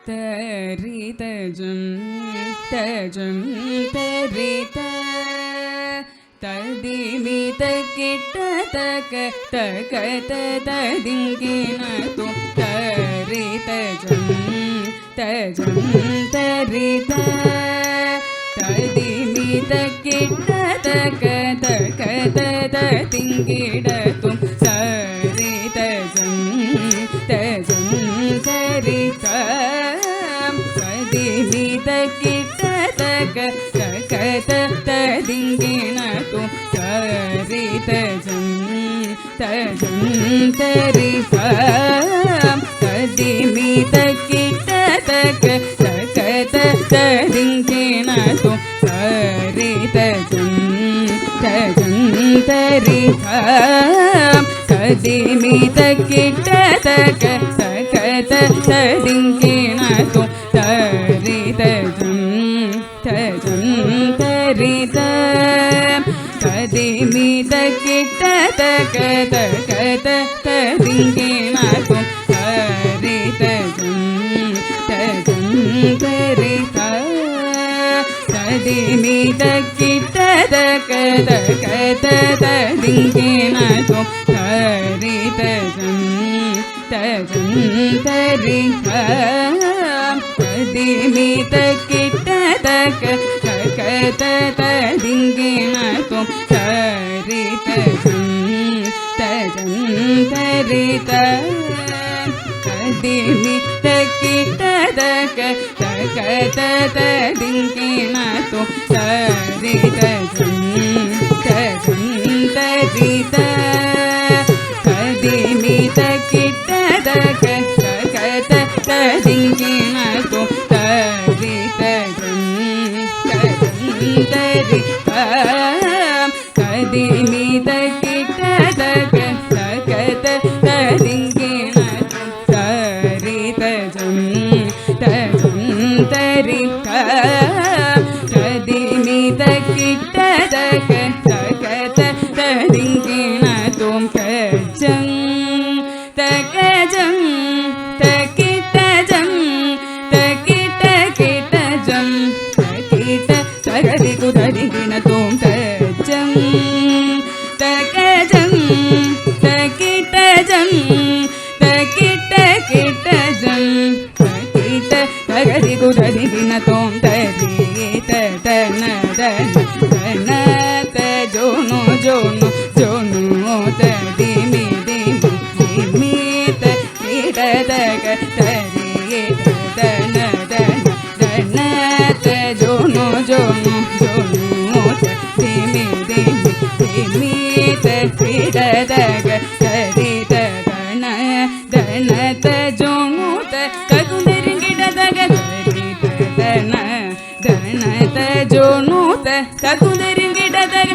தரிதஜம் தஜம் தரித ததிமித கிட்ட தக தக ததிங்கினது தரிதஜம் தஜம் தரித ததிமித கிட்ட தக தக ததிங்கிடதும் சரிதஜம் தஜம் சரித ததிமித கிட்ட தக தக ததிங்கினது சரிதஜம் தஜம் சரித ததிமித கிட்ட தக தக ததிங்கினது சரிதஜம் தஜம் சரித ததிமித கிட்ட தக தக ததிங்கினது சரிதஜம் தஜம் சரித ததிமித கிட்ட தக தக ததிங்கினது சரிதஜம் தஜம் சரித ததிமித கிட்ட தக தக ததிங்கினது சரிதஜம் தஜம் சரித ததிமித கிட்ட தக தக ததிங்கினது சரிதஜம் தஜம் சரித ததிமித கிட்ட தக தக ததிங்கினது சரிதஜம் தஜம் சரித ததிமித கிட்ட தக தக ததிங்கினது சரிதஜம் தஜம் சரித ததிமித கிட்ட தக தக ததிங்கினது சரிதஜம் தஜம் சரித ததிமித கிட்ட தக தக ததிங்கினது கஜம் தகஜம் தகிட்டஜம் தகிட்ட கிட்டஜம் தகிட்ட தகதி குததிகினது கஜம் தகஜம் தகிட்டஜம் தகிட்ட கிட்டஜம் தகிட்ட தகதி குததிகினது தரித தன தன ஜோனு ஜோனு ஜோனு ததிமி திமி தகிட தக தரித தன தன ஜோனு ஜோனு ஜோனு ததிமி திமி தகிட தக தரித தன தன ஜோனு தகுந்தெருங்கிட தக தரித தன தன ஜோனு தகுந்தெருங்கிட தக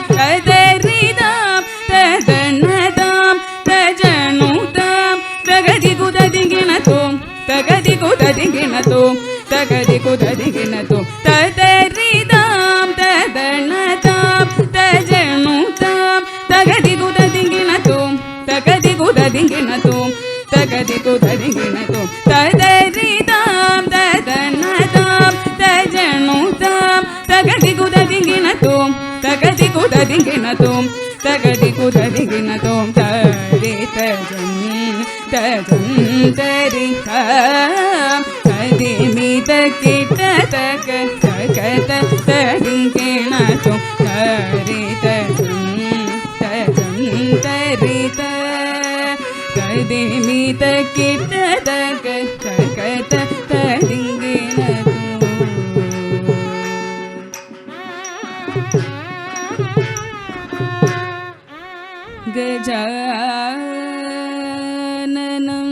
தரிதாம் ததனதாம் தஜனுதாம் தகதி குததிங்கினதும் தகதி குததிங்கினதும் தகதி குததிங்கினதும் ததரிதாம் ததனதாம் தஜனுதாம் தகதி குததிங்கினதும் தகதி குததிங்கினதும் தகதி குததிங்கினதும் ததரிதாம் ததனதாம் தஜனுதாம் தகதி குததிங்கினதும் தகதி குததிங்கினதும் தகதி குததிங்கினதும் தரிதஜம் தஜம் தரித ததிமித கிட்ட தக தக ததிங்கினது தரிதஜம் தஜம் தரித ததிமித கிட்ட தக தக ததிங்கினது गजाननं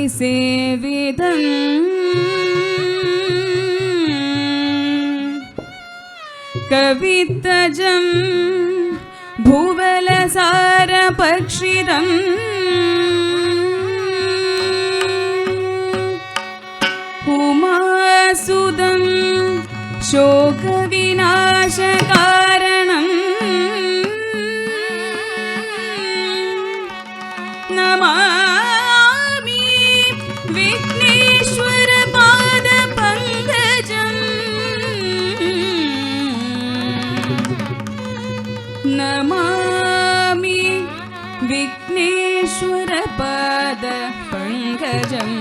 भूतगणादिसेवितं कवित्तजं भुवलसारपक्षिदम् उमासुदं शोकविनाशकारणम् नमामि विघ्नेश्वर पाद पंकजम् नमामि विघ्नेश्वर पाद पंकजम्